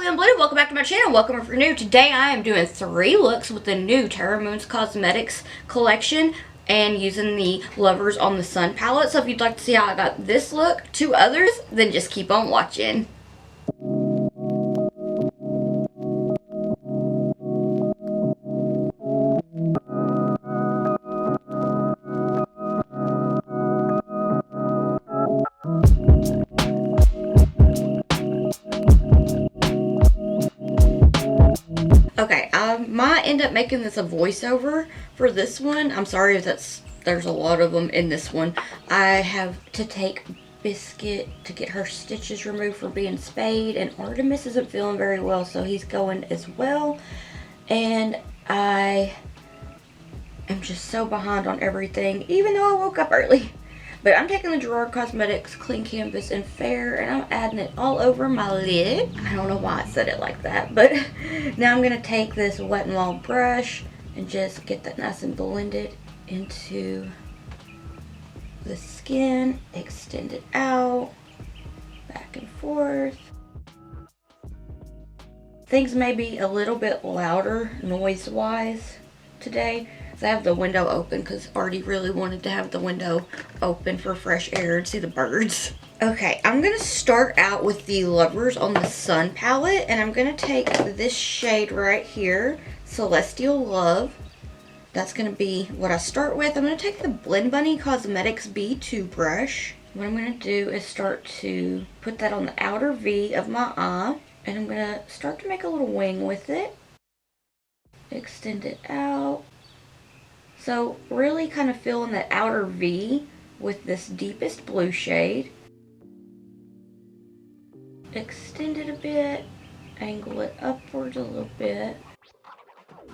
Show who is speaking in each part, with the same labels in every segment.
Speaker 1: Lovely and Blue, welcome back to my channel. Welcome if you're new. Today I am doing 3 looks with the new Terra Moons Cosmetics collection and using the Lovers on the Sun palette. So if you'd like to see how I got this look, 2 others, then just keep on watching. Okay, I might end up making this a voiceover for this one. I'm sorry if there's a lot of them in this one. I have to take Biscuit to get her stitches removed for being spayed, and Artemis isn't feeling very well, so he's going as well. And I am just so behind on everything, even though I woke up early. But I'm taking the Gerard Cosmetics Clean Canvas in Fair, and I'm adding it all over my lid. I don't know why I said it like that, but now I'm going to take this Wet n Wild brush and just get that nice and blended into the skin. Extend it out, back and forth. Things may be a little bit louder noise-wise today. I have the window open because Artie really wanted to have the window open for fresh air and see the birds. Okay, I'm going to start out with the Lovers on the Sun palette, and I'm going to take this shade right here, Celestial Love. That's going to be what I start with. I'm going to take the Blend Bunny Cosmetics B2 brush. What I'm going to do is start to put that on the outer V of my eye, and I'm going to start to make a little wing with it. Extend it out. So really kind of filling that outer V with this deepest blue shade. Extend it a bit, angle it upwards a little bit,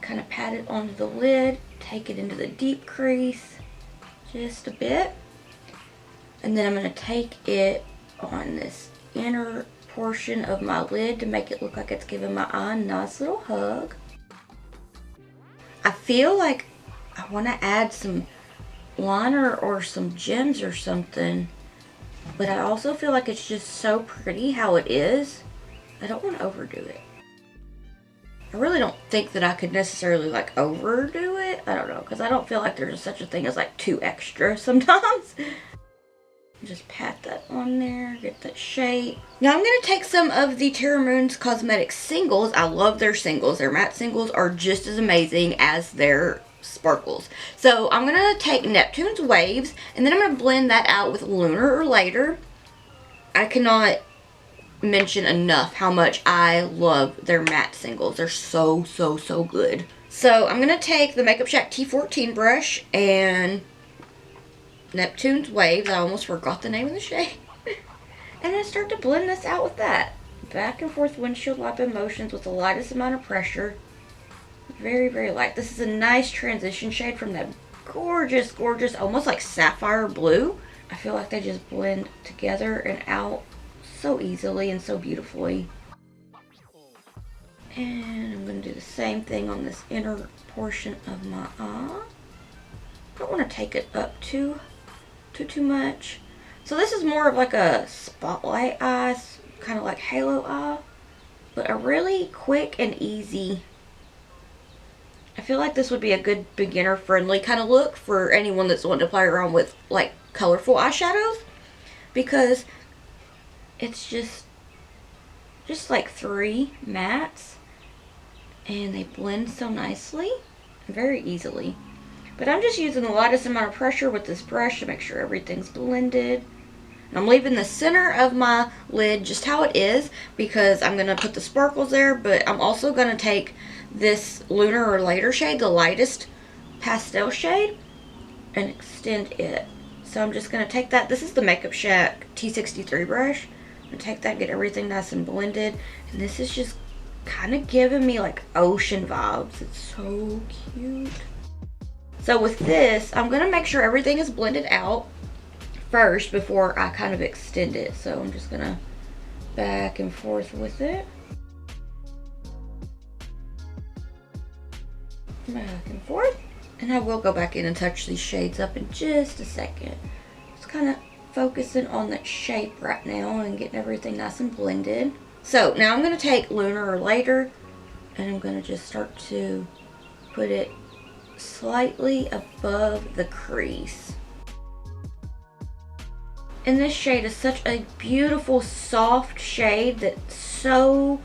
Speaker 1: kind of pat it onto the lid, take it into the deep crease just a bit. And then I'm going to take it on this inner portion of my lid to make it look like it's giving my eye a nice little hug. I feel like I want to add some liner or some gems or something, but I also feel like it's just so pretty how it is. I don't want to overdo it. I really don't think that I could necessarily like overdo it. I don't know, because I don't feel like there's such a thing as like too extra sometimes. Just pat that on there, get that shape. Now I'm going to take some of the Terra Moons Cosmetics singles. I love their singles. Their matte singles are just as amazing as their sparkles. So I'm going to take Neptune's Waves, and then I'm going to blend that out with Lunar or Later. I cannot mention enough how much I love their matte singles. They're so good. So I'm going to take the Makeup Shack T14 brush and Neptune's Waves. I almost forgot the name of the shade. And then start to blend this out with that. Back and forth windshield wipe motions with the lightest amount of pressure. Very light. This is a nice transition shade from that gorgeous, almost like sapphire blue. I feel like they just blend together and out so easily and so beautifully. And I'm going to do the same thing on this inner portion of my eye. Don't want to take it up too much. So this is more of like a spotlight eye, kind of like halo eye, but a really quick and easy. I feel like this would be a good beginner friendly kind of look for anyone that's wanting to play around with like colorful eyeshadows, because it's just like 3 mattes and they blend so nicely, very easily. But I'm just using the lightest amount of pressure with this brush to make sure everything's blended. And I'm leaving the center of my lid just how it is because I'm going to put the sparkles there, but I'm also going to take this Lunar or Later shade, the lightest pastel shade, and extend it. So I'm just going to take that. This is the Makeup Shack T63 brush. I'm going to take that, get everything nice and blended. And this is just kind of giving me like ocean vibes. It's so cute. So with this, I'm going to make sure everything is blended out first before I kind of extend it. So I'm just going to back and forth with it. Back and forth. And I will go back in and touch these shades up in just a second. Just kind of focusing on that shape right now and getting everything nice and blended. So now I'm going to take Lunar or Later, and I'm going to just start to put it slightly above the crease. And this shade is such a beautiful, soft shade that so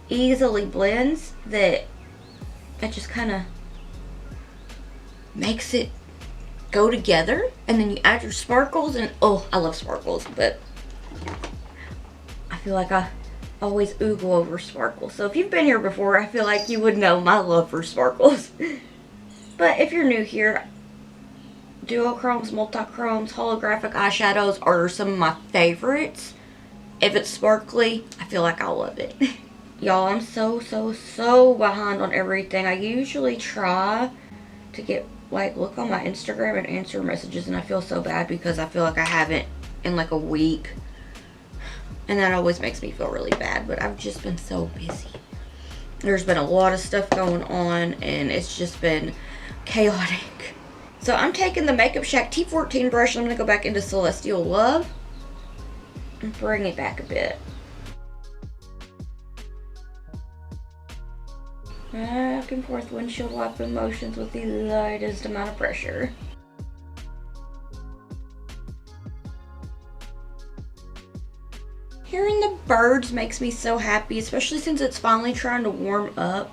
Speaker 1: easily blends that it just kind of makes it go together. And then you add your sparkles, and oh, I love sparkles, but I feel like I always oogle over sparkles. So if you've been here before, I feel like you would know my love for sparkles. But if you're new here, duochromes, multichromes, holographic eyeshadows are some of my favorites. If it's sparkly, I feel like I'll love it. Y'all, I'm so behind on everything. I usually try to get, like, look on my Instagram and answer messages, and I feel so bad because I feel like I haven't in like a week. And that always makes me feel really bad, but I've just been so busy. There's been a lot of stuff going on, and it's just been chaotic. So I'm taking the Makeup Shack T14 brush, and I'm going to go back into Celestial Love and bring it back a bit. Back and forth windshield wiping motions with the lightest amount of pressure. Hearing the birds makes me so happy, especially since it's finally trying to warm up.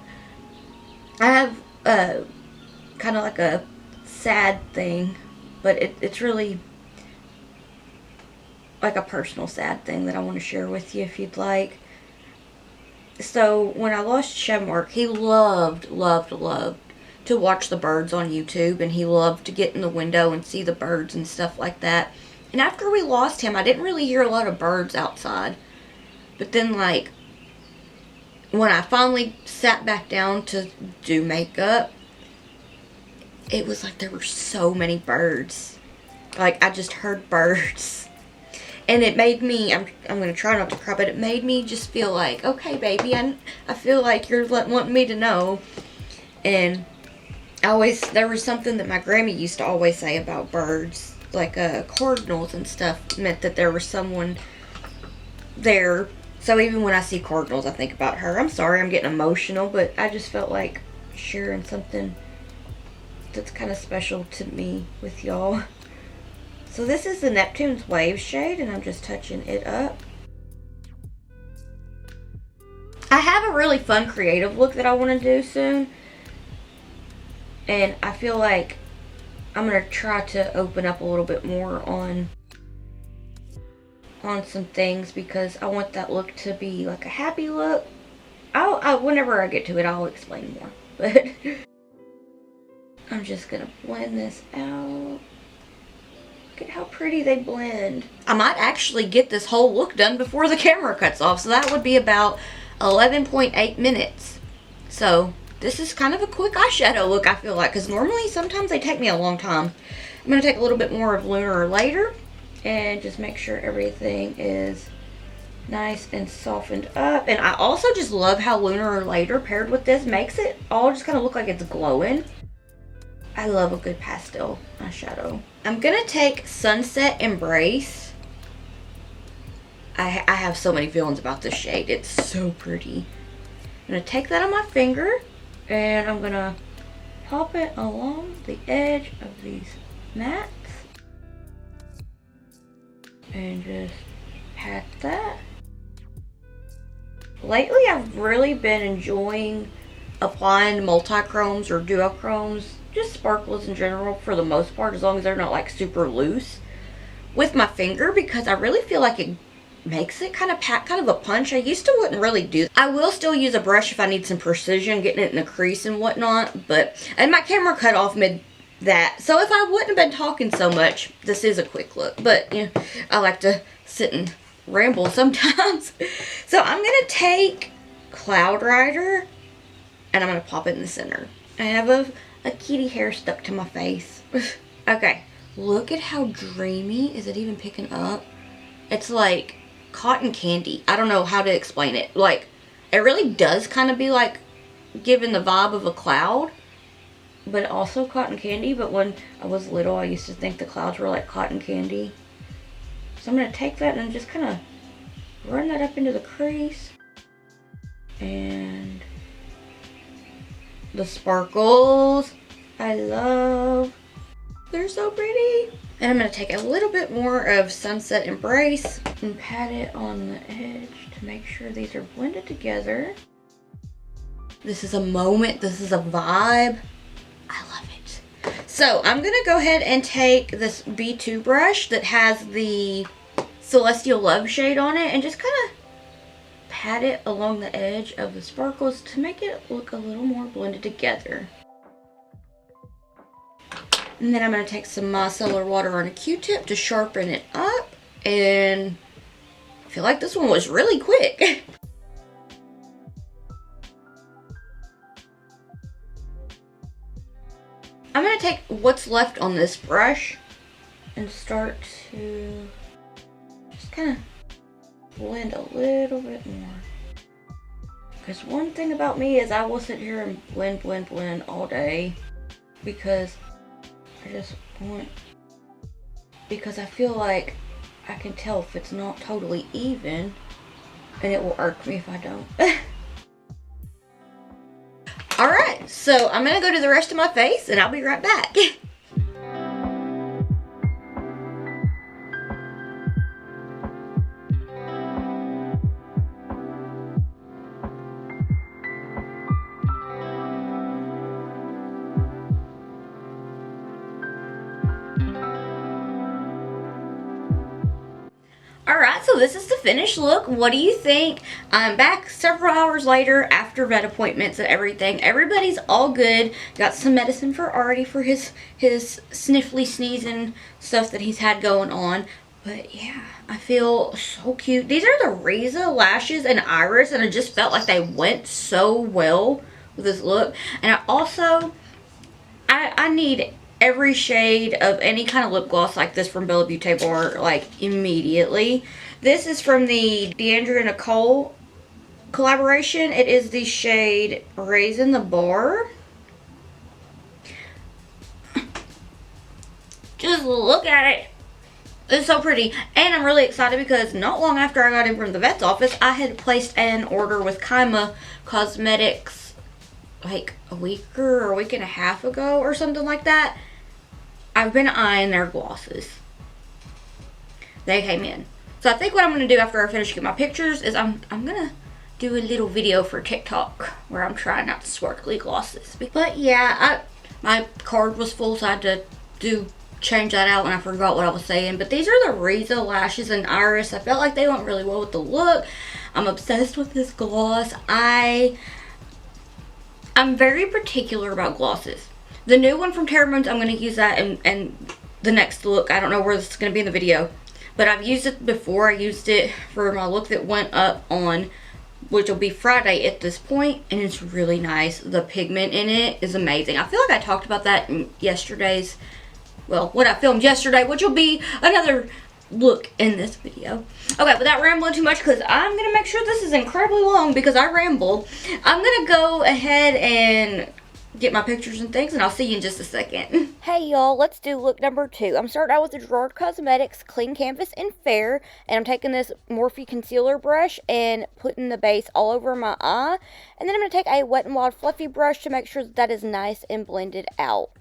Speaker 1: I have kind of like a sad thing, but it's really like a personal sad thing that I want to share with you if you'd like. So when I lost Shemwork, he loved to watch the birds on YouTube, and he loved to get in the window and see the birds and stuff like that. And after we lost him, I didn't really hear a lot of birds outside. But then, like, when I finally sat back down to do makeup, it was like there were so many birds. Like, I just heard birds. And it made me, I'm going to try not to cry, but it made me just feel like, okay, baby, I feel like you're wanting me to know. And there was something that my Grammy used to always say about birds. Like, cardinals and stuff meant that there was someone there. So even when I see cardinals, I think about her. I'm sorry, I'm getting emotional, but I just felt like sharing something that's kind of special to me with y'all. So this is the Neptune's Wave shade, and I'm just touching it up. I have a really fun creative look that I want to do soon, and I feel like I'm going to try to open up a little bit more on some things, because I want that look to be like a happy look. Whenever I get to it, I'll explain more. But I'm just going to blend this out. Look at how pretty they blend. I might actually get this whole look done before the camera cuts off, so that would be about 11.8 minutes. So this is kind of a quick eyeshadow look, I feel like, because normally sometimes they take me a long time. I'm going to take a little bit more of Lunar or Later and just make sure everything is nice and softened up. And I also just love how Lunar or Later paired with this makes it all just kind of look like it's glowing. I love a good pastel eyeshadow. I'm going to take Sunset Embrace. I have so many feelings about this shade. It's so pretty. I'm going to take that on my finger, and I'm going to pop it along the edge of these mats. And just pat that. Lately, I've really been enjoying applying multi-chromes or duochromes, just sparkles in general for the most part, as long as they're not like super loose, with my finger, because I really feel like it makes it kind of pack, kind of a punch. I used to wouldn't really do that. I will still use a brush if I need some precision, getting it in the crease and whatnot, and my camera cut off mid that, so if I wouldn't have been talking so much, this is a quick look, but you know, I like to sit and ramble sometimes. So I'm gonna take Cloud Rider, and I'm gonna pop it in the center. I have a kitty hair stuck to my face. Okay, look at how dreamy. Is it even picking up? It's like cotton candy. I don't know how to explain it. Like, it really does kind of be like giving the vibe of a cloud, but also cotton candy. But when I was little, I used to think the clouds were like cotton candy. So I'm going to take that and just kind of run that up into the crease. And the sparkles, I love. They're so pretty. And I'm going to take a little bit more of Sunset Embrace and pat it on the edge to make sure these are blended together. This is a moment. This is a vibe. I love it. So I'm going to go ahead and take this B2 brush that has the Celestial Love shade on it and just kind of pat it along the edge of the sparkles to make it look a little more blended together. And then I'm going to take some micellar water on a Q-tip to sharpen it up. And I feel like this one was really quick. I'm going to take what's left on this brush and start to just kind of blend a little bit more. Because one thing about me is I will sit here and blend all day. Because I just want, because I feel like I can tell if it's not totally even, and it will irk me if I don't. Alright, so I'm gonna go to the rest of my face and I'll be right back. Alright, so this is the finished look. What do you think? I'm back several hours later after vet appointments and everything. Everybody's all good. Got some medicine for Artie for his sniffly sneezing stuff that he's had going on. But yeah, I feel so cute. These are the Riza lashes and iris, and I just felt like they went so well with this look. And I also, I need every shade of any kind of lip gloss like this from Bella Beauty Bar, like, immediately. This is from the Deandra Nicole collaboration. It is the shade Raisin the Bar. Just look at it. It's so pretty. And I'm really excited because not long after I got in from the vet's office, I had placed an order with Terra Cosmetics like a week or a week and a half ago or something like that. I've been eyeing their glosses. They came in. So I think what I'm going to do after I finish getting my pictures is I'm going to do a little video for TikTok where I'm trying out the sparkly glosses. But yeah, my card was full, so I had to change that out and I forgot what I was saying. But these are the Riza lashes and iris. I felt like they went really well with the look. I'm obsessed with this gloss. I'm very particular about glosses. The new one from Terra Moons, I'm going to use that in the next look. I don't know where this is going to be in the video. But I've used it before. I used it for my look that went up on, which will be Friday at this point. And it's really nice. The pigment in it is amazing. I feel like I talked about that in yesterday's, well, what I filmed yesterday, which will be another look in this video. Okay, without rambling too much, because I'm going to make sure this is incredibly long because I ramble. I'm going to go ahead and get my pictures and things, and I'll see you in just a second. Hey y'all, let's do look number 2. I'm starting out with the Gerard Cosmetics Clean Canvas in Fair, and I'm taking this Morphe concealer brush and putting the base all over my eye, and then I'm going to take a Wet n Wild fluffy brush to make sure that is nice and blended out.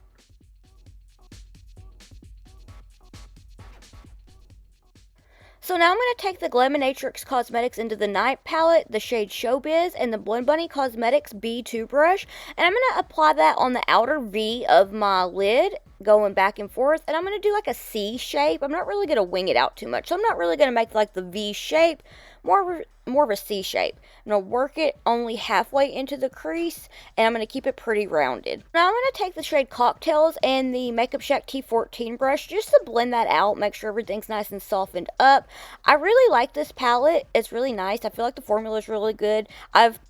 Speaker 1: So now I'm going to take the Glaminatrix Cosmetics Into the Night palette, the shade Showbiz, and the Blend Bunny Cosmetics B2 brush. And I'm going to apply that on the outer V of my lid, going back and forth. And I'm going to do like a C shape. I'm not really going to wing it out too much. So I'm not really going to make like the V shape, more of a C shape. I'm going to work it only halfway into the crease, and I'm going to keep it pretty rounded. Now I'm going to take the shade Cocktails and the Makeup Shack T14 brush just to blend that out, make sure everything's nice and softened up. I really like this palette. It's really nice. I feel like the formula is really good.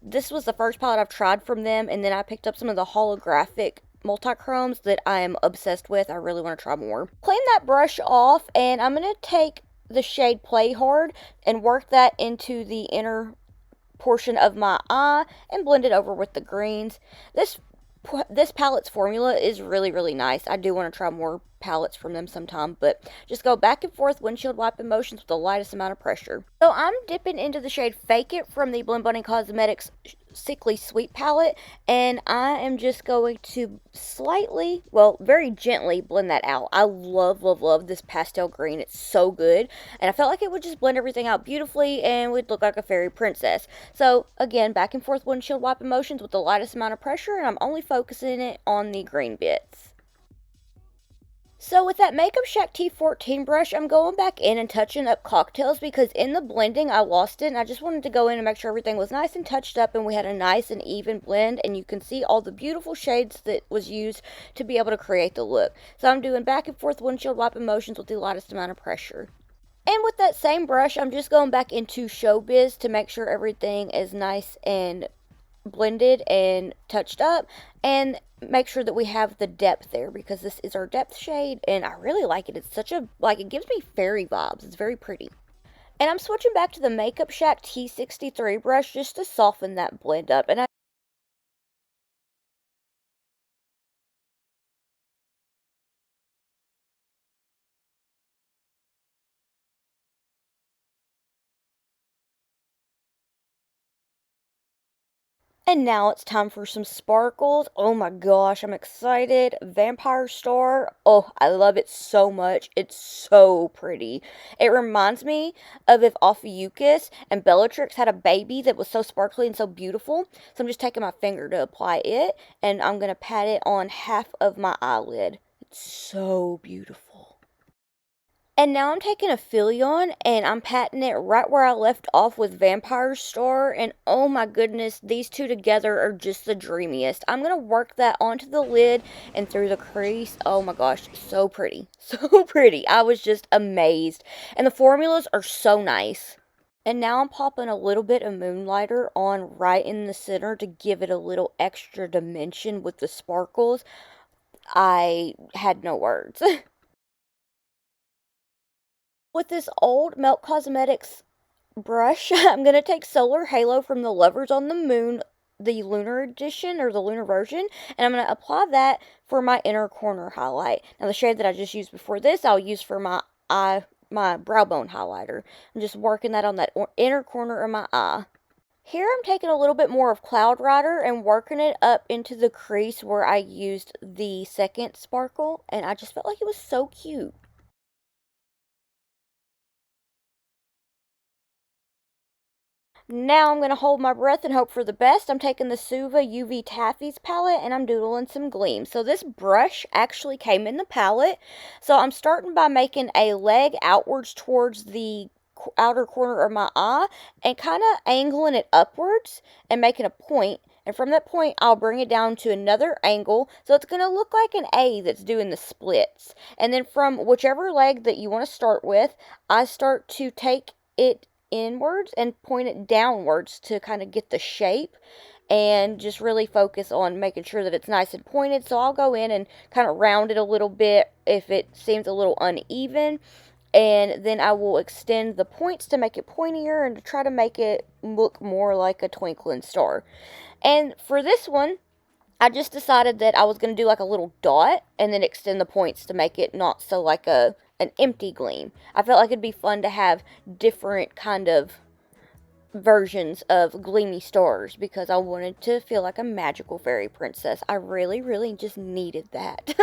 Speaker 1: This was the first palette I've tried from them, and then I picked up some of the holographic multi-chromes that I am obsessed with. I really want to try more. Clean that brush off, and I'm going to take the shade Play Hard and work that into the inner portion of my eye and blend it over with the greens. This palette's formula is really, really nice. I do want to try more palettes from them sometime, but just go back and forth windshield wiping motions with the lightest amount of pressure. So I'm dipping into the shade Fake It from the Blend Bunny Cosmetics Sickly Sweet palette, and I am just going to slightly, well, very gently blend that out. I love, love, love this pastel green. It's so good, and I felt like it would just blend everything out beautifully and would look like a fairy princess. So again, back and forth windshield wiping motions with the lightest amount of pressure, and I'm only focusing it on the green bits. So with that Makeup Shack T14 brush, I'm going back in and touching up cocktails because in the blending I lost it, and I just wanted to go in and make sure everything was nice and touched up and we had a nice and even blend, and you can see all the beautiful shades that was used to be able to create the look. So I'm doing back and forth windshield wiping motions with the lightest amount of pressure. And with that same brush, I'm just going back into Showbiz to make sure everything is nice and blended and touched up, and make sure that we have the depth there because this is our depth shade and I really like it. It's such a, like, it gives me fairy vibes. It's very pretty. And I'm switching back to the Makeup Shack T63 brush just to soften that blend up. And now it's time for some sparkles. Oh my gosh, I'm excited. Vampire Star. Oh, I love it so much. It's so pretty. It reminds me of if Ophiuchus and Bellatrix had a baby that was so sparkly and so beautiful. So I'm just taking my finger to apply it, and I'm going to pat it on half of my eyelid. It's so beautiful. And now I'm taking a Philion and I'm patting it right where I left off with Vampire Star. And oh my goodness, these two together are just the dreamiest. I'm going to work that onto the lid and through the crease. Oh my gosh, so pretty. So pretty. I was just amazed. And the formulas are so nice. And now I'm popping a little bit of Moonlighter on right in the center to give it a little extra dimension with the sparkles. I had no words. With this old Melt Cosmetics brush, I'm going to take Solar Halo from the Lovers on the Moon, the Lunar Edition, or the Lunar version, and I'm going to apply that for my inner corner highlight. Now, the shade that I just used before this, I'll use for my brow bone highlighter. I'm just working that on that inner corner of my eye. Here I'm taking a little bit more of Cloud Rider and working it up into the crease where I used the second sparkle, and I just felt like it was so cute. Now I'm going to hold my breath and hope for the best. I'm taking the Suva UV Taffy's palette and I'm doodling some gleams. So this brush actually came in the palette. So I'm starting by making a leg outwards towards the outer corner of my eye and kind of angling it upwards and making a point. And from that point, I'll bring it down to another angle. So it's going to look like an A that's doing the splits. And then from whichever leg that you want to start with, I start to take it inwards and point it downwards to kind of get the shape and just really focus on making sure that it's nice and pointed. So I'll go in and kind of round it a little bit if it seems a little uneven, and then I will extend the points to make it pointier and to try to make it look more like a twinkling star. And for this one, I just decided that I was going to do like a little dot and then extend the points to make it not so like an empty gleam. I felt like it'd be fun to have different kind of versions of gleamy stars because I wanted to feel like a magical fairy princess. I really, really just needed that.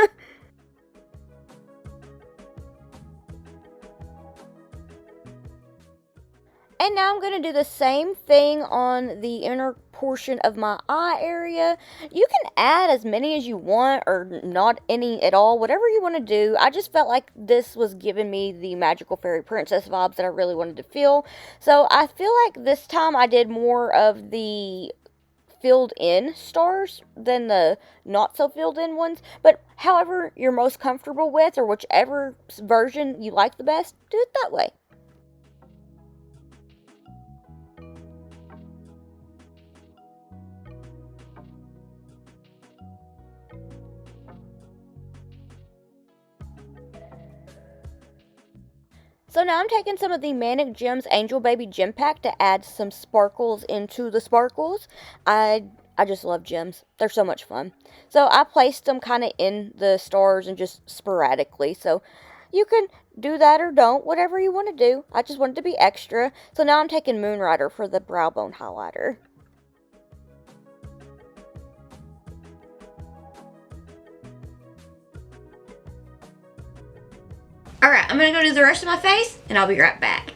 Speaker 1: And now I'm going to do the same thing on the inner portion of my eye area. You can add as many as you want or not any at all, whatever you want to do. I just felt like this was giving me the magical fairy princess vibes that I really wanted to feel. So I feel like this time I did more of the filled in stars than the not so filled in ones. But however you're most comfortable with or whichever version you like the best, do it that way. So now I'm taking some of the Manic Gems Angel Baby Gem Pack to add some sparkles into the sparkles. I just love gems. They're so much fun. So I placed them kind of in the stars and just sporadically. So you can do that or don't, whatever you want to do. I just wanted to be extra. So now I'm taking Moonrider for the brow bone highlighter. Alright, I'm going to go do the rest of my face, and I'll be right back.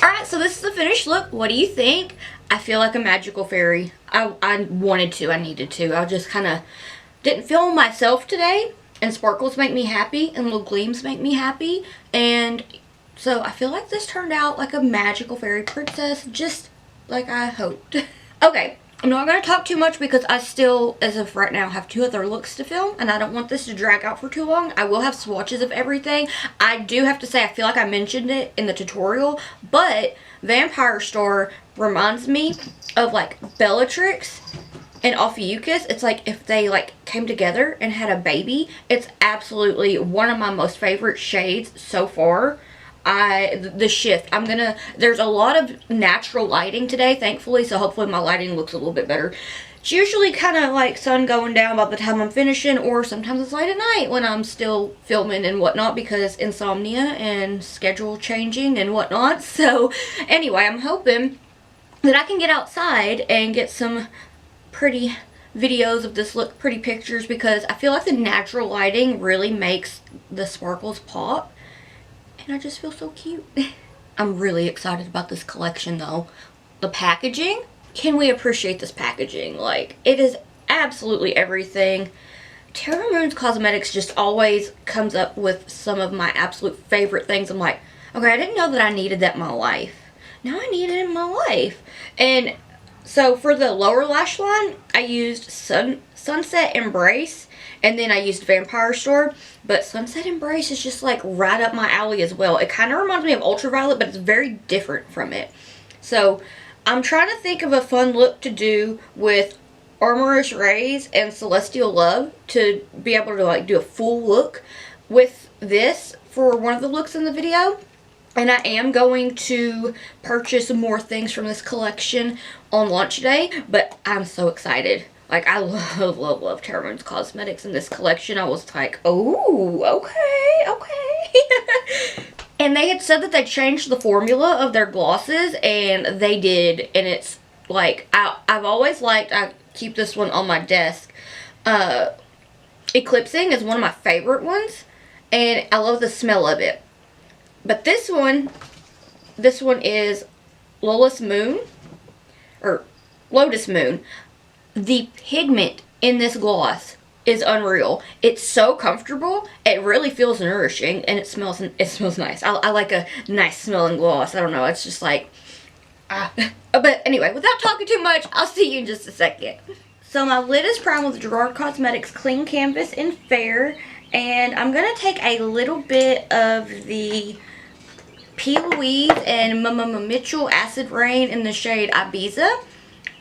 Speaker 1: Alright, so this is the finished look. What do you think? I feel like a magical fairy. I wanted to, I needed to. I just kind of didn't feel myself today. And sparkles make me happy, and little gleams make me happy. And so I feel like this turned out like a magical fairy princess, just like I hoped. Okay, I'm not going to talk too much because I still, as of right now, have 2 other looks to film, and I don't want this to drag out for too long. I will have swatches of everything. I do have to say, I feel like I mentioned it in the tutorial, but Vampire Star reminds me of like Bellatrix and Ophiuchus. It's like if they like came together and had a baby. It's absolutely one of my most favorite shades so far. The shift, there's a lot of natural lighting today, thankfully, so hopefully my lighting looks a little bit better. It's usually kind of like sun going down by the time I'm finishing, or sometimes it's late at night when I'm still filming and whatnot because insomnia and schedule changing and whatnot. So anyway, I'm hoping that I can get outside and get some pretty videos of this look, pretty pictures, because I feel like the natural lighting really makes the sparkles pop. And I just feel so cute. I'm really excited about this collection though. The packaging, can we appreciate this packaging? Like, it is absolutely everything. Terra Moons Cosmetics just always comes up with some of my absolute favorite things. I'm like, okay, I didn't know that I needed that in my life. Now I need it in my life. And so for the lower lash line, I used Sunset Embrace, and then I used Vampire Star. But Sunset Embrace is just like right up my alley as well. It kind of reminds me of Ultraviolet, but it's very different from it. So I'm trying to think of a fun look to do with Armorous Rays and Celestial Love to be able to like do a full look with this for one of the looks in the video. And I am going to purchase more things from this collection on launch day, but I'm so excited. Like, I love Terra Moons Cosmetics in this collection. I was like, oh, okay. And they had said that they changed the formula of their glosses, and they did. And it's like, I've always liked, I keep this one on my desk. Eclipsing is one of my favorite ones, and I love the smell of it. But this one is Lotus Moon. The pigment in this gloss is unreal. It's so comfortable. It really feels nourishing, and it smells nice. I like a nice smelling gloss. I don't know. It's just like, But anyway, without talking too much, I'll see you in just a second. So my lid is primed with Gerard Cosmetics Clean Canvas in Fair, and I'm gonna take a little bit of the P. Louise and Mitchell Acid Rain in the shade Ibiza.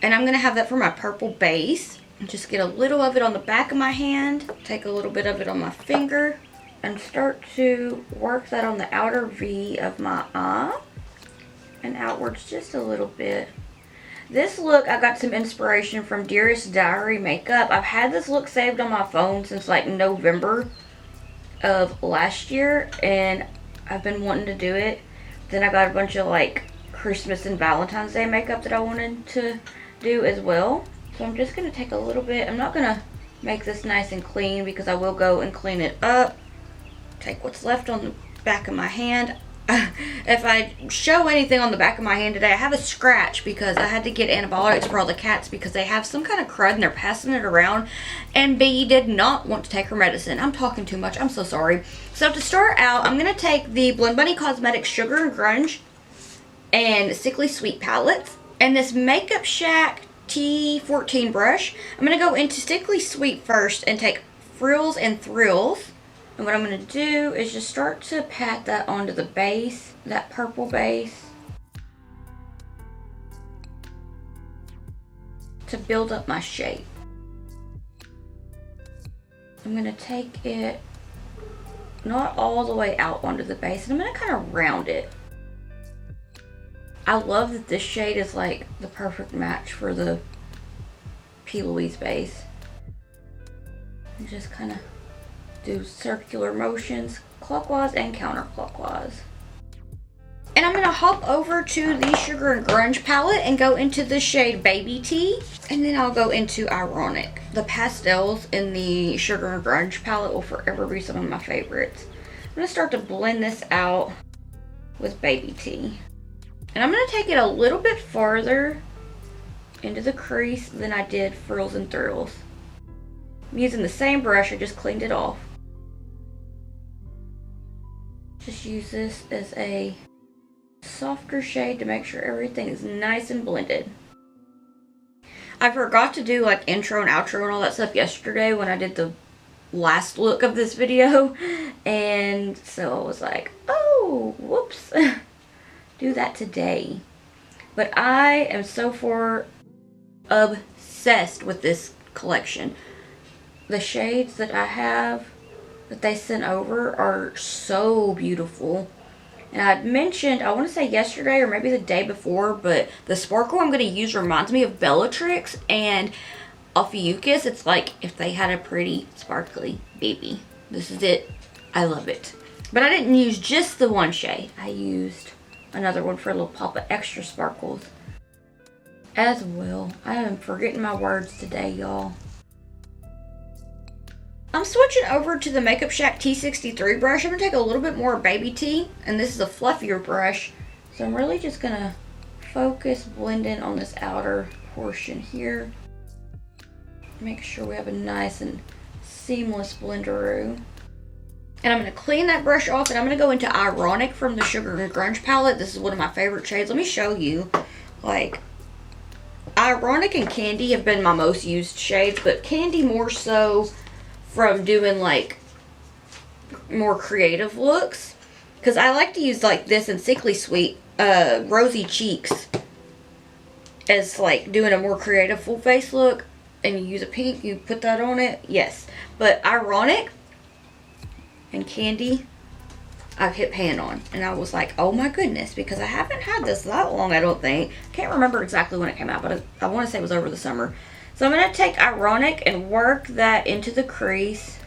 Speaker 1: And I'm going to have that for my purple base. Just get a little of it on the back of my hand. Take a little bit of it on my finger. And start to work that on the outer V of my eye. And outwards just a little bit. This look, I got some inspiration from Dearest Diary Makeup. I've had this look saved on my phone since like November of last year. And I've been wanting to do it. Then I got a bunch of like Christmas and Valentine's Day makeup that I wanted to do as well. So I'm just going to take a little bit. I'm not going to make this nice and clean because I will go and clean it up. Take what's left on the back of my hand. If I show anything on the back of my hand today, I have a scratch because I had to get antibiotics for all the cats because they have some kind of crud and they're passing it around, and Bee did not want to take her medicine. I'm talking too much. I'm so sorry. So to start out, I'm going to take the Blend Bunny Cosmetics Sugar and Grunge and Sickly Sweet palettes and this Makeup Shack T14 brush. I'm going to go into Sickly Sweet first and take Frills and Thrills And what I'm going to do is just start to pat that onto the base, that purple base, to build up my shape. I'm going to take it not all the way out onto the base, and I'm going to kind of round it. I love that this shade is like the perfect match for the P. Louise base. And just kind of do circular motions, clockwise and counterclockwise. And I'm going to hop over to the Sugar and Grunge palette and go into the shade Baby Tea. And then I'll go into Ironic. The pastels in the Sugar and Grunge palette will forever be some of my favorites. I'm going to start to blend this out with Baby Tea. And I'm going to take it a little bit farther into the crease than I did Frills and Thrills. I'm using the same brush, I just cleaned it off. Just use this as a softer shade to make sure everything is nice and blended. I forgot to do like intro and outro and all that stuff yesterday when I did the last look of this video. And so I was like, oh, whoops. Do that today. But I am so far obsessed with this collection. The shades that I have that they sent over are so beautiful. And I had mentioned, I want to say yesterday or maybe the day before, but the sparkle I'm going to use reminds me of Bellatrix and Ophiuchus. It's like if they had a pretty sparkly baby. This is it. I love it. But I didn't use just the one shade. I used another one for a little pop of extra sparkles as well. I am forgetting my words today, y'all. I'm switching over to the Makeup Shack T63 brush. I'm going to take a little bit more Baby Tea, and this is a fluffier brush. So I'm really just going to focus blending on this outer portion here. Make sure we have a nice and seamless blenderoo. And I'm going to clean that brush off, and I'm going to go into Ironic from the Sugar and Grunge palette. This is one of my favorite shades. Let me show you. Like, Ironic and Candy have been my most used shades, but Candy more so from doing like more creative looks, because I like to use like this and Sickly Sweet Rosy Cheeks as like doing a more creative full face look. And you use a pink, you put that on it, yes. But Ironic and Candy I've hit pan on, and I was like, oh my goodness, because I haven't had this that long, I don't think. Can't remember exactly when it came out, but I want to say it was over the summer. So I'm going to take Ironic and work that into the crease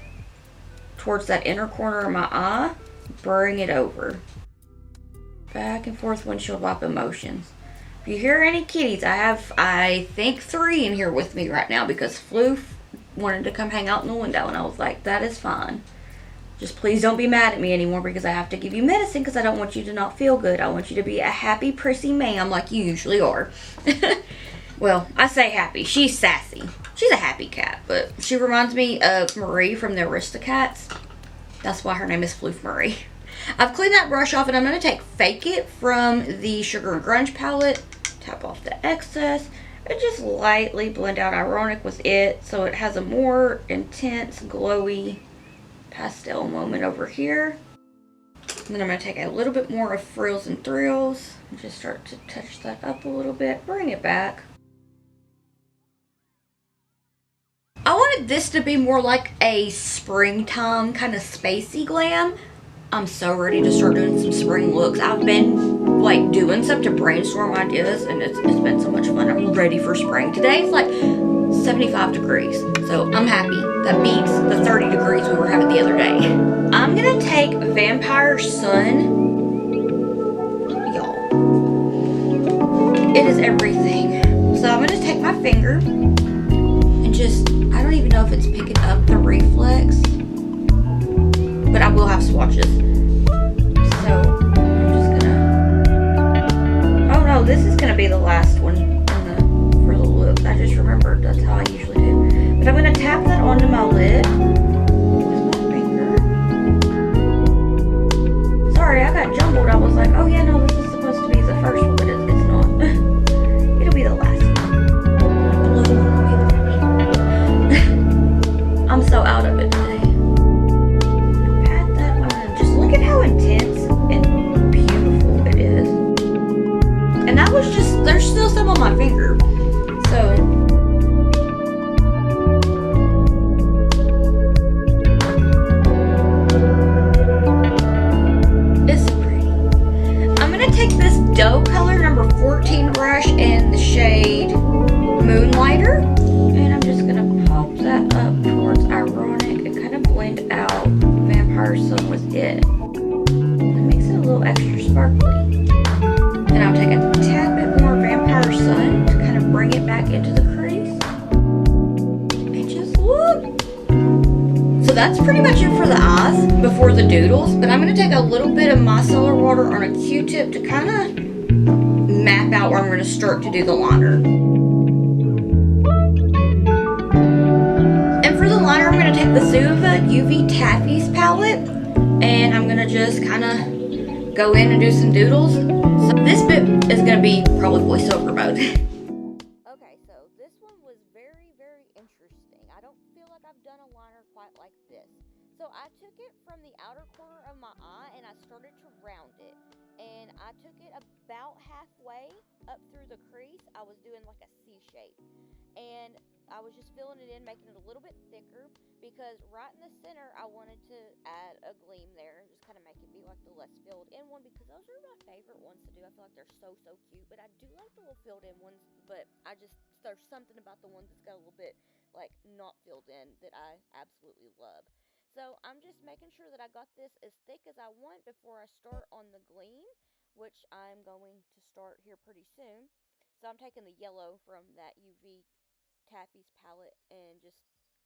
Speaker 1: towards that inner corner of my eye. Bring it over. Back and forth windshield wiper motions. If you hear any kitties, I have, I think, 3 in here with me right now because Floof wanted to come hang out in the window, and I was like, that is fine. Just please don't be mad at me anymore because I have to give you medicine because I don't want you to not feel good. I want you to be a happy, prissy ma'am like you usually are. Well, I say happy. She's sassy. She's a happy cat, but she reminds me of Marie from the Aristocats. That's why her name is Floof Marie. I've cleaned that brush off, and I'm going to take Fake It from the Sugar and Grunge palette. Tap off the excess. And just lightly blend out Ironic with it so it has a more intense, glowy pastel moment over here. And then I'm going to take a little bit more of Frills and Thrills and just start to touch that up a little bit. Bring it back. I wanted this to be more like a springtime kind of spacey glam. I'm so ready to start doing some spring looks. I've been like doing stuff to brainstorm ideas, and it's been so much fun. I'm ready for spring. Today it's like 75 degrees, so I'm happy. That beats the 30 degrees we were having the other day. I'm gonna take Vampire Sun. Y'all, it is everything. So I'm gonna take my finger and just, I don't even know if it's picking up the reflex, but I will have swatches. So I'm just gonna, oh no, this is gonna be the last one for the look. I just remembered that's how I usually do. But I'm gonna tap that onto my lid with my finger. Sorry, I got jumbled. I was like, oh yeah, no, this is supposed to be the first one, but it's not. It'll be the last one. I'm so out of it today. was just, there's still some on my finger. So it's pretty. I'm gonna take this dough color number 14 brush in the shade Moonlighter, and I'm just gonna pop that up towards Ironic and kind of blend out Vampire Sun with it. It makes it a little extra sparkly. And I'll take a tad bit more Vampire Sun to kind of bring it back into the crease. And just look. So that's pretty much it for the eyes before the doodles. But I'm going to take a little bit of micellar water on a Q-tip to kind of map out where I'm going to start to do the liner. And for the liner, I'm going to take the Zuva UV Taffies palette. And I'm going to just kind of go in and do some doodles. So this bit is going to be probably voiceover mode. Okay, so this one was very, very interesting. I don't feel like I've done a liner quite like this. So I took it from the outer corner of my eye and I started to round it. And I took it about halfway up through the crease. I was doing like a C shape. And I was just filling it in, making it a little bit thicker, because right in the center I wanted to add a gleam there and just kind of make it be like the less filled in one, because those are my favorite ones to do. I feel like they're so cute, but I do like the little filled in ones, but there's something about the ones that's got a little bit like not filled in that I absolutely love. So I'm just making sure that I got this as thick as I want before I start on the gleam, which I'm going to start here pretty soon. So I'm taking the yellow from that UV Taffies palette and just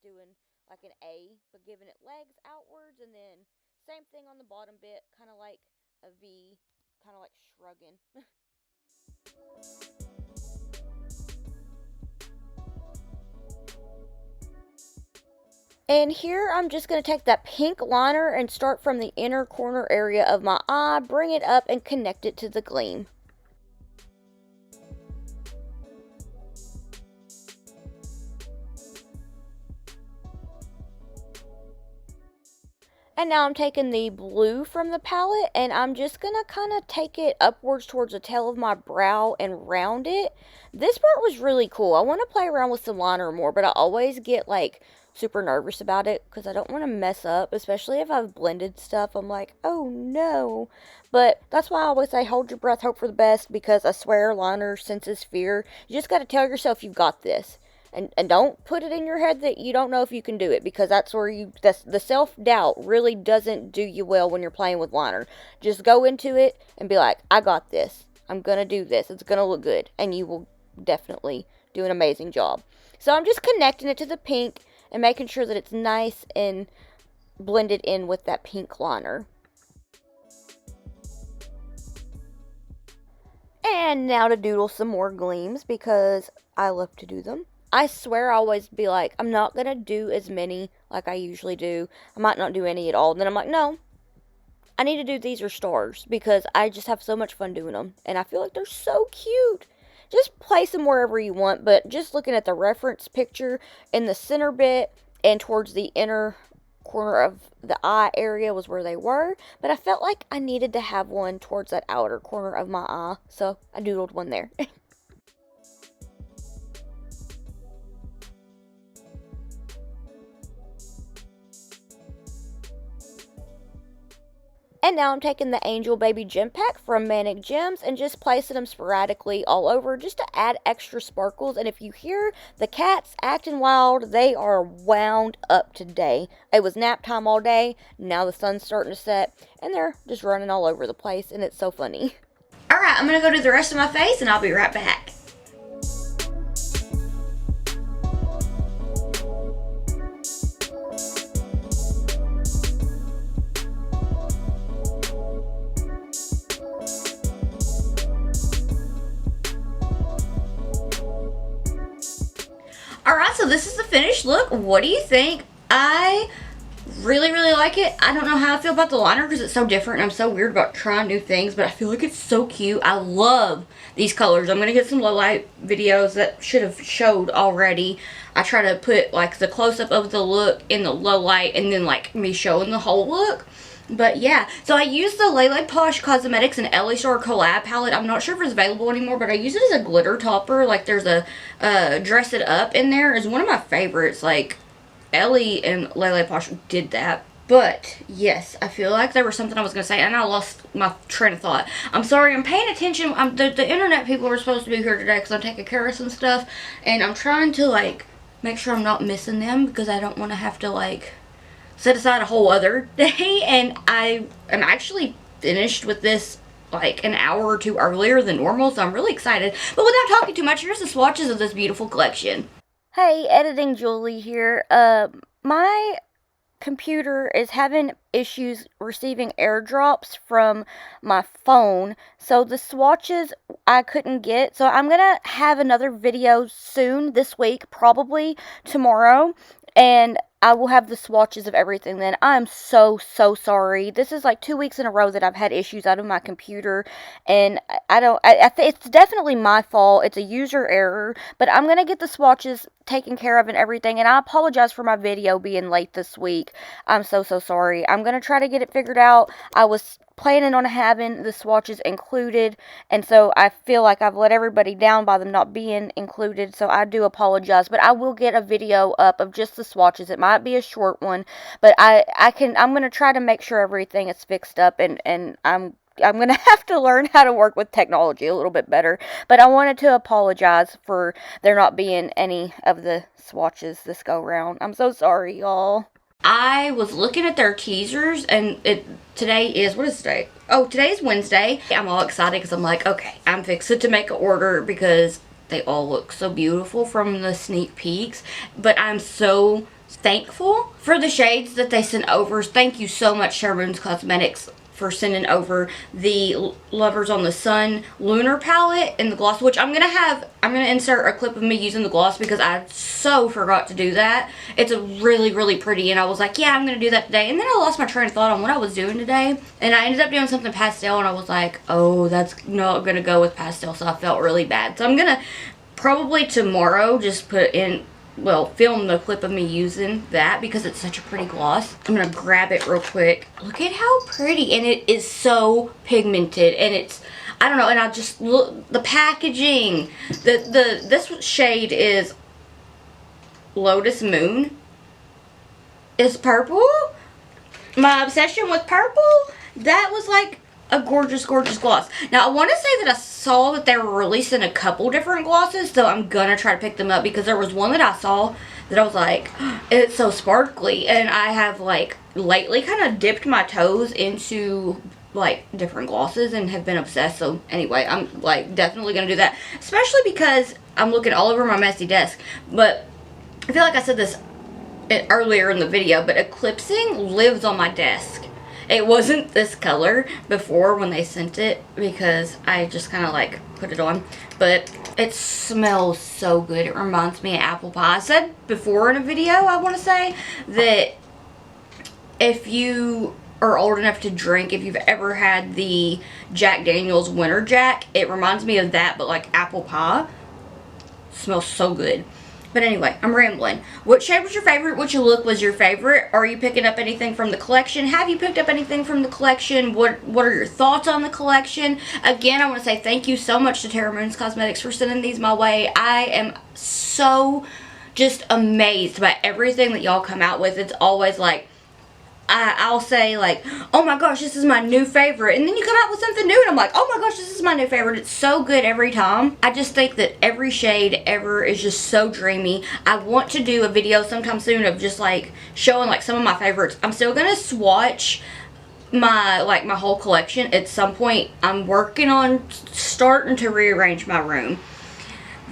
Speaker 1: doing like an A, but giving it legs outwards, and then same thing on the bottom bit, kind of like a V, kind of like shrugging. And here I'm just going to take that pink liner and start from the inner corner area of my eye, bring it up and connect it to the gleam. And now I'm taking the blue from the palette and I'm just going to kind of take it upwards towards the tail of my brow and round it. This part was really cool. I want to play around with some liner more, but I always get like super nervous about it because I don't want to mess up, especially if I've blended stuff. I'm like, oh no. But that's why I always say hold your breath, hope for the best, because I swear liner senses fear. You just got to tell yourself you've got this. And don't put it in your head that you don't know if you can do it, because that's where the self-doubt really doesn't do you well when you're playing with liner. Just go into it and be like, I got this. I'm going to do this. It's going to look good. And you will definitely do an amazing job. So I'm just connecting it to the pink and making sure that it's nice and blended in with that pink liner. And now to doodle some more gleams, because I love to do them. I swear I always be like, I'm not going to do as many like I usually do. I might not do any at all. And then I'm like, no, I need to do these or stars, because I just have so much fun doing them. And I feel like they're so cute. Just place them wherever you want. But just looking at the reference picture in the center bit and towards the inner corner of the eye area was where they were. But I felt like I needed to have one towards that outer corner of my eye. So I doodled one there. And now I'm taking the Angel Baby Gem Pack from Manic Gems and just placing them sporadically all over just to add extra sparkles. And if you hear the cats acting wild, they are wound up today. It was nap time all day. Now the sun's starting to set and they're just running all over the place, and it's so funny. Alright, I'm going to go do the rest of my face and I'll be right back. Alright, so this is the finished look. What do you think? I really, really like it. I don't know how I feel about the liner because it's so different. I'm so weird about trying new things, but I feel like it's so cute. I love these colors. I'm going to get some low light videos that should have showed already. I try to put like the close-up of the look in the low light and then like me showing the whole look. But yeah, so I used the Lele Posh Cosmetics and Ellie Star collab palette. I'm not sure if it's available anymore, but I use it as a glitter topper. Like, there's a Dress It Up in there. It's one of my favorites. Like, Ellie and Lele Posh did that. But, yes, I feel like there was something I was going to say, and I lost my train of thought. I'm sorry, I'm paying attention. The internet people are supposed to be here today because I'm taking care of some stuff, and I'm trying to, like, make sure I'm not missing them because I don't want to have to, like, set aside a whole other day. And I am actually finished with this like an hour or two earlier than normal, so I'm really excited. But without talking too much, here's the swatches of this beautiful collection. Hey, Editing Julie here. My computer is having issues receiving airdrops from my phone, so the swatches I couldn't get, so I'm gonna have another video soon this week, probably tomorrow, and I will have the swatches of everything then. I'm so sorry. This is like 2 weeks in a row that I've had issues out of my computer, and I think it's definitely my fault. It's a user error, but I'm going to get the swatches taken care of and everything, and I apologize for my video being late this week. I'm so sorry. I'm going to try to get it figured out. I was planning on having the swatches included, and so I feel like I've let everybody down by them not being included, so I do apologize, but I will get a video up of just the swatches. It might be a short one, but I'm going to try to make sure everything is fixed up, and I'm going to have to learn how to work with technology a little bit better, but I wanted to apologize for there not being any of the swatches this go round. I'm so sorry, y'all. I was looking at their teasers, and today is, what is today? Oh, today's Wednesday. I'm all excited because I'm like, okay, I'm fixing to make an order because they all look so beautiful from the sneak peeks. But I'm so thankful for the shades that they sent over. Thank you so much, Terra Moons Cosmetics, for sending over the Lovers on the Sun Lunar palette and the gloss, which I'm gonna insert a clip of me using the gloss because I so forgot to do that. It's a really pretty, and I was like, yeah, I'm gonna do that today, and then I lost my train of thought on what I was doing today, and I ended up doing something pastel, and I was like, oh, that's not gonna go with pastel, so I felt really bad. So I'm gonna probably tomorrow just put in, well, film the clip of me using that because it's such a pretty gloss. I'm gonna grab it real quick. Look at how pretty, and it is so pigmented, and it's, I don't know, and I just look, the packaging, this shade is Lotus Moon. Is purple. My obsession with purple, that was like a gorgeous gloss. Now, I want to say that I saw that they were releasing a couple different glosses, so I'm gonna try to pick them up because there was one that I saw that I was like, it's so sparkly, and I have like lately kind of dipped my toes into like different glosses and have been obsessed. So anyway, I'm like definitely gonna do that, especially because I'm looking all over my messy desk. But I feel like I said this earlier in the video, but eclipsing lives on my desk. It wasn't this color before when they sent it because I just kind of like put it on, but it smells so good. It reminds me of apple pie. I said before in a video, I want to say, that if you are old enough to drink, if you've ever had the Jack Daniel's Winter Jack, it reminds me of that, but like apple pie. Smells so good. But anyway, I'm rambling. What shade was your favorite? Which look was your favorite? Are you picking up anything from the collection? Have you picked up anything from the collection? What are your thoughts on the collection? Again, I want to say thank you so much to Terra Moons Cosmetics for sending these my way. I am so just amazed by everything that y'all come out with. It's always like, I'll say like, oh my gosh, this is my new favorite, and then you come out with something new and I'm like, oh my gosh, this is my new favorite. It's so good every time. I just think that every shade ever is just so dreamy. I want to do a video sometime soon of just like showing like some of my favorites. I'm still gonna swatch my whole collection at some point. I'm working on starting to rearrange my room.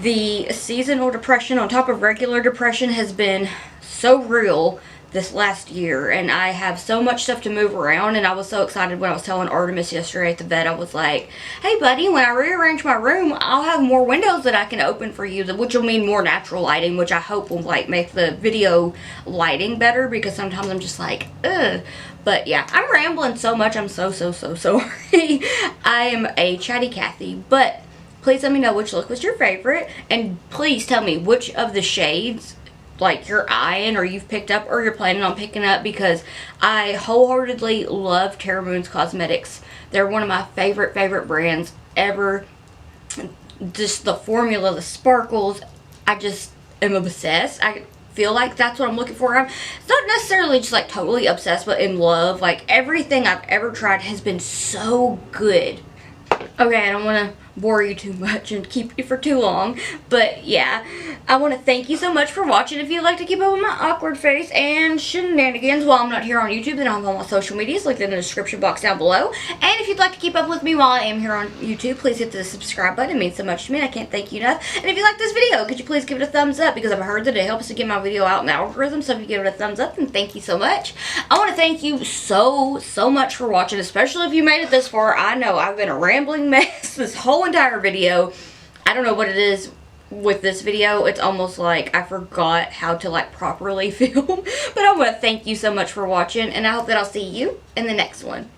Speaker 1: The seasonal depression on top of regular depression has been so real this last year, and I have so much stuff to move around, and I was so excited when I was telling Artemis yesterday at the vet. I was like, hey buddy, when I rearrange my room, I'll have more windows that I can open for you, which will mean more natural lighting, which I hope will like make the video lighting better, because sometimes I'm just like, ugh. But yeah, I'm rambling so much. I'm so sorry. I am a chatty Cathy, but please let me know which look was your favorite, and please tell me which of the shades like you're eyeing or you've picked up or you're planning on picking up, because I wholeheartedly love Terra Moons Cosmetics. They're one of my favorite brands ever. Just the formula, the sparkles, I just am obsessed. I feel like that's what I'm looking for. I'm not necessarily just like totally obsessed, but in love. Like everything I've ever tried has been so good. Okay, I don't want to bore you too much and keep you for too long, but yeah, I want to thank you so much for watching. If you'd like to keep up with my awkward face and shenanigans while I'm not here on YouTube, then I'll have all my social medias linked in the description box down below. And if you'd like to keep up with me while I am here on YouTube, please hit the subscribe button. It means so much to me, I can't thank you enough. And if you like this video, could you please give it a thumbs up, because I've heard that it helps to get my video out in the algorithm. So if you give it a thumbs up, then thank you so much. I want to thank you so much for watching, especially if you made it this far. I know I've been a rambling mess this whole entire video. I don't know what it is with this video. It's almost like I forgot how to like properly film. But I want to thank you so much for watching, and I hope that I'll see you in the next one.